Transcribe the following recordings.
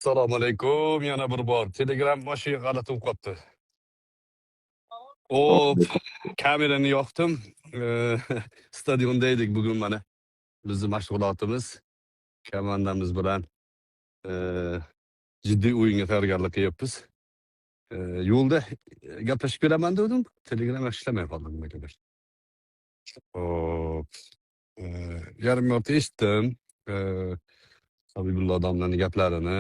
Assalomu alaykum. Yana bir bor Telegram mashina g'alati o'qib qopti. Hop, kamerani yoqdim. Eee, Stadionda edik bugun mana. Bizni mashg'ulotimiz komandamiz bilan eee, jiddiy o'yinga tayyorgarlik qilyapmiz. Yo'lda gaplashib beraman dedim. Telegram ishlamay qoldi nimaga. Hop, yarim marta eshitdim. Eee, Habibullo domlaning gaplarini.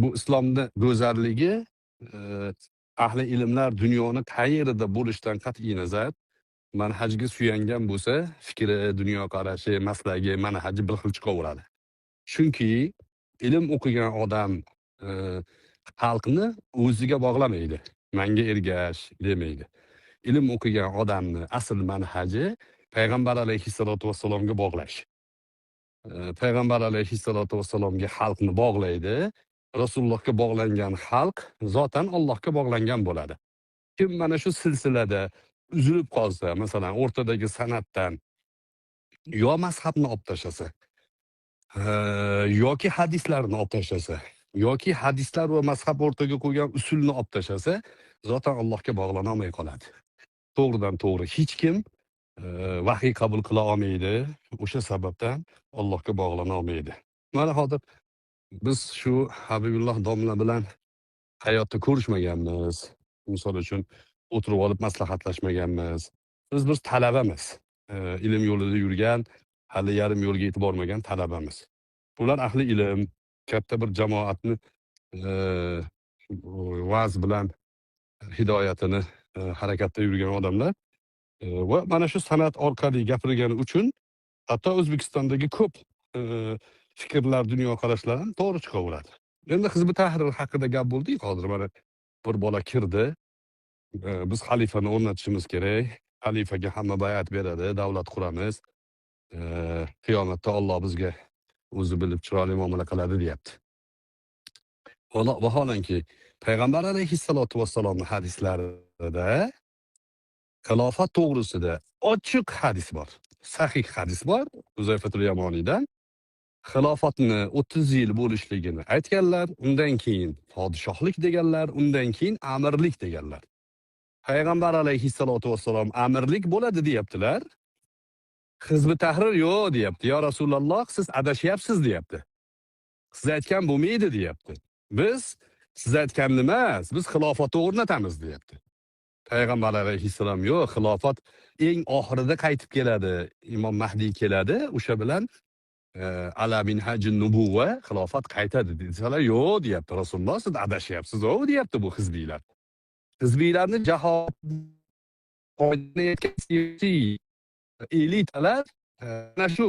Bu islomda go'zalligi eee, ahli ilmlar dunyoni qayerida bo'lishidan qat'iy nazar manhajga suyangan bo'lsa, fikri, dunyoqarashi, maslagi, manhaji bir xil chiqaveradi. Chunki ilm o'qigan odam eee, xalqni o'ziga bog'lamaydi. Menga ergash demaydi. Ilm o'qigan odamni asl manhaji payg'ambar alayhissalotu vassalomga bog'lash. Payg'ambar alayhissalotu vassalomga xalqni bog'laydi. Rasulullohga bog'langan xalq zotan Allohga bog'langan bo'ladi. Kim mana shu silsilada uzilib qolsa, masalan, o'rtadagi san'atdan yo mazhabni olib tashlasa, yoki hadislarni olib tashlasa, yoki hadislar va mazhab o'rtaga qo'ygan usulni olib tashlasa, zotan Allohga bog'lana olmay qoladi. To'g'ridan to'g'ri hech kim vahiy qabul qila olmaydi. O'sha sababdan Allohga bog'lana olmaydi. Mana hozir biz shu Habibulloh domla bilan hayotda ko'rishmaganmiz. Misol uchun o'tirib olib maslahatlashmaganmiz. Biz bir talabamiz. Ilm yo'lida yurgan, hali yarim yo'lga yetib bormagan talabamiz. Ular ahli ilm, katta bir jamoatni eee, va'z bilan hidoyatini harakatda yurgan odamlar va mana shu san'at orqali gapirgani uchun hatto O'zbekistondagi ko'p fikrlar, dunyoqarashlar ham to'g'ri chiqaveradi. Endi Hizb ut-Tahrir haqida gap bo'ldi-ku hozir mana bir bola kirdi. Biz xalifani o'rnatishimiz kerak. Xalifaga hamma bay'at beradi, davlat quramiz. Qiyomatda Alloh bizga o'zi bilib chiroyli muomala qiladi deyapti. Vaholanki payg'ambar alayhissalotu vassalomning hadislarida xilofat to'g'risida ochiq hadis bor. Sahih hadis bor Uzayfatul Yamoniydan. Xilofatni 30 yil bo'lishligini aytganlar, undan keyin podshohlik deganlar, undan keyin amirlik deganlar. Payg'ambar alayhissalotu vassalom amirlik bo'ladi deyaptilar. Hizb ut-Tahrir yo'q deyapti. Ya Rasululloh, siz adashyapsiz deyapti. Siz aytgan bo'lmaydi deyapti. Biz siz aytganni emas, biz xilofatni o'rnatamiz deyapti. Payg'ambar alayhissalom yo'q, xilofat eng oxirida qaytib keladi. Imom Mahdiy keladi, o'sha bilan ala minhajin nubuva xilofat qaytadi desalar, yo'q deyapti. Rasululloh, siz adashyapsiz-ku deyapti bu hizbiylar. Hizbiylarni jahod qoidani aytgan siyosiy elitalar ana shu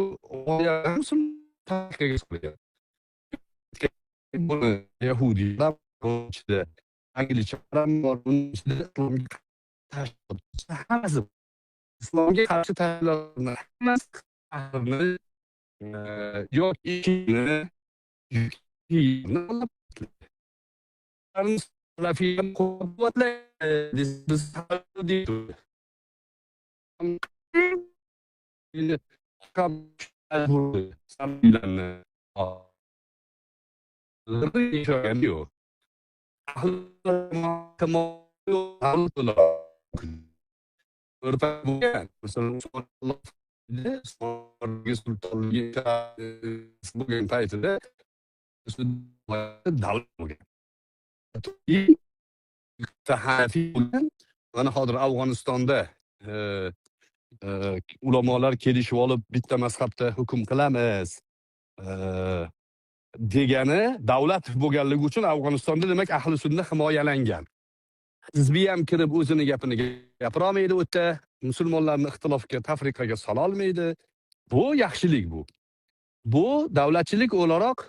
buni yahudiylar ichida anglichalar bor, uning ichida islomga hammasi islomga qarshi tayyorlarni hammasi yok ishini salafiylarni qo'llab-quvvatlaydi. Biz yo'q. Bo'lgan paytida davlat bo'lgan. Hanafiy bo'lgan. Mana hozir Afg'onistonda ulamolar kelishib olib bitta mazhabda hukm qilamiz degani davlat bo'lganligi uchun Afg'onistonda demak ahli sunna himoyalangan. Hizbiy ham kirib o'zini gapini gapira olmaydi u yerda. Musulmonlarni ixtilofga, tafriqaga sola olmaydi. Bu yaxshilik bu. Bu davlatchilik o'laroq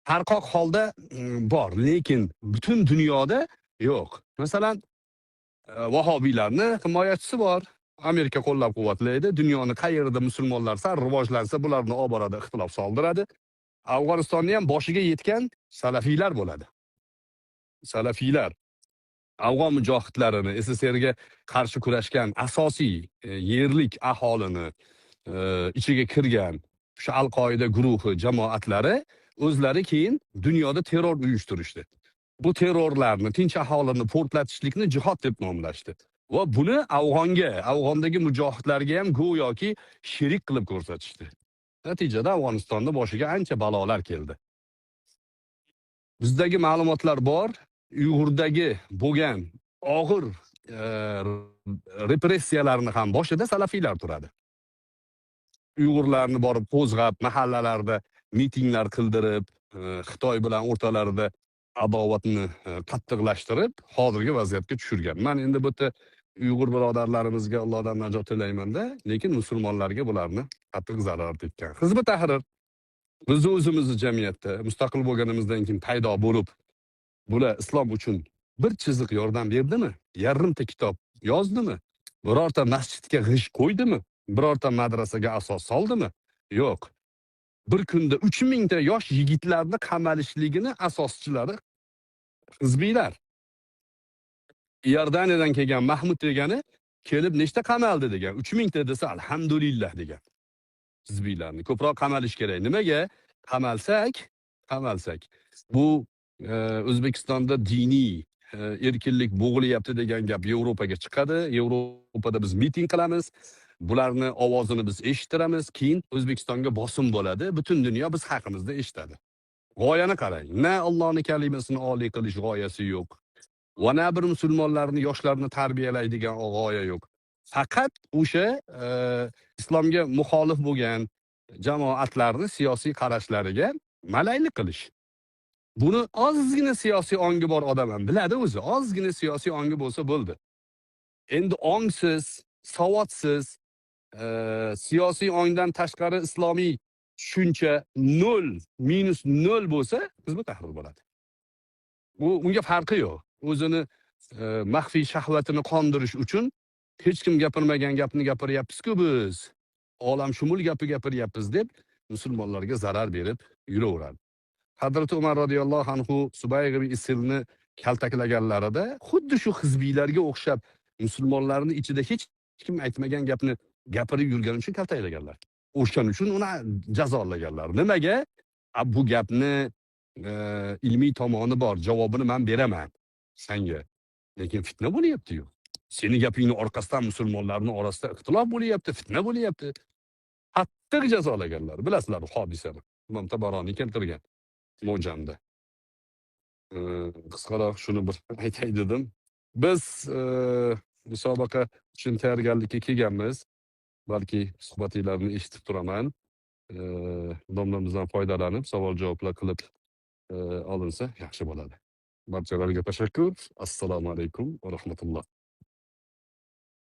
tarqoq holda bor, lekin butun dunyoda yo'q. Masalan, vahobiylarni himoyachisi bor. Amerika qo'llab-quvvatlaydi. Dunyoni qayerida musulmonlar sal rivojlansa, bularni olib boradi, ixtilof soldiradi. Afg'onistonni ham boshiga yetgan salafiylar bo'ladi. Salafiylar afg'on mujohidlarini, SSRga qarshi kurashgan asosiy yerlik aholini ichiga kirgan o'sha Al-Qoida guruhi, jamoatlari o'zlari keyin dunyoda terror uyushtirishdi. Bu terrorlarni, tinch aholini portlatishlikni jihod deb nomlashdi. Va buni Afg'ondagi mujohidlarga ham go'yoki sherik qilib ko'rsatishdi. Natijada Afg'onistonda boshiga ancha balolar keldi. Bizdagi ma'lumotlar bor, Uyg'urdagi bo'lgan og'ir e, repressiyalarni ham boshida salafiylar turadi. Uyg'urlarni borib qo'zg'ab, mahallalarda mitinglar qildirib, Xitoy bilan o'rtalarida adovatni qattiqlashtirib, hozirgi vaziyatga tushirgan. Men endi bu yerda Uyg'ur birodarlarimizga Allohdan najot tilaymanda, lekin musulmonlarga bularni qattiq zarar tekkan. Hizb Tahrir bizni o'zimizni jamiyatda mustaqil bo'lganimizdan keyin paydo bo'lib, bular islom uchun bir chiziq yordam berdimi? Yarimta kitob yozdimi? Birorta masjidga g'isht qo'ydimi? Birorta madrasaga asos soldimi? Yo'q. Bir kunda 3000 ta yosh yigitlarni qamalishligini asoschilari hizbiylar. Iordaniyadan kelgan Mahmud degani kelib nechta qamaldi degan. 3000 ta desa alhamdulillah degan. Hizbiylarni ko'proq qamalish kerak. Nimaga? Qamalsak bu O'zbekistonda diniy erkinlik bo'g'ilyapti degan gap Yevropaga chiqadi. Yevropada biz miting qilamiz. Bularni ovozini biz eshittiramiz. Keyin O'zbekistonga bosim bo'ladi. Butun dunyo biz haqimizda eshitadi. G'oyani qarang. Na Allohning kalimasini oliy qilish g'oyasi yo'q. Va na bir musulmonlarni, yoshlarni tarbiyalaydigan g'oya yo'q. Faqat o'sha islomga muxolif bo'lgan jamoatlarni siyosiy qarashlariga malaylik qilish. Buni ozgina siyosiy ongi bor odam ham biladi o'zi. Ozgina siyosiy ongi bo'lsa bo'ldi. Endi ongsiz, savodsiz, siyosiy ongdan tashqari islomiy tushuncha 0, -0 bo'lsa, Hizb Tahrir bo'ladi. Unga farqi yo'q. O'zini maxfiy shahvatini qondirish uchun hech kim gapirmagan gapni gapiryapmiz-ku biz. Olamshumul gapi gapiryapmiz deb musulmonlarga zarar berib yuraveradi. Hazrat Umar radhiyallohu anhu Subayg ibn Isilni kaltaklaganlarida xuddi shu hizbiylarga o'xshab musulmonlarning ichida hech kim aytmagan gapni gapirib yurgani uchun kaltaklaganlar. O'shaning uchun uni jazolaganlar. Nimaga? Bu gapni ilmiy tomoni bor, javobini men beraman senga. Lekin fitna bo'lyapti-yu. Sening gapingni orqasidan musulmonlarning orasida ixtilof bo'lyapti, fitna bo'lyapti. Qattiq jazolaganlar. Bilasizlar hodisani. Imom Tabaroniy keltirgan mo'jamda. Qisqaroq shuni bir aytay dedim. Biz musobaqa uchun tayyorgarlikka kelganmiz. Balki suhbatinglarni eshitib turaman. Domlamizdan foydalanib, savol-javoblar qilib olinsa yaxshi bo'ladi. Barchalarga tashakkur. Assalomu alaykum va rahmatulloh.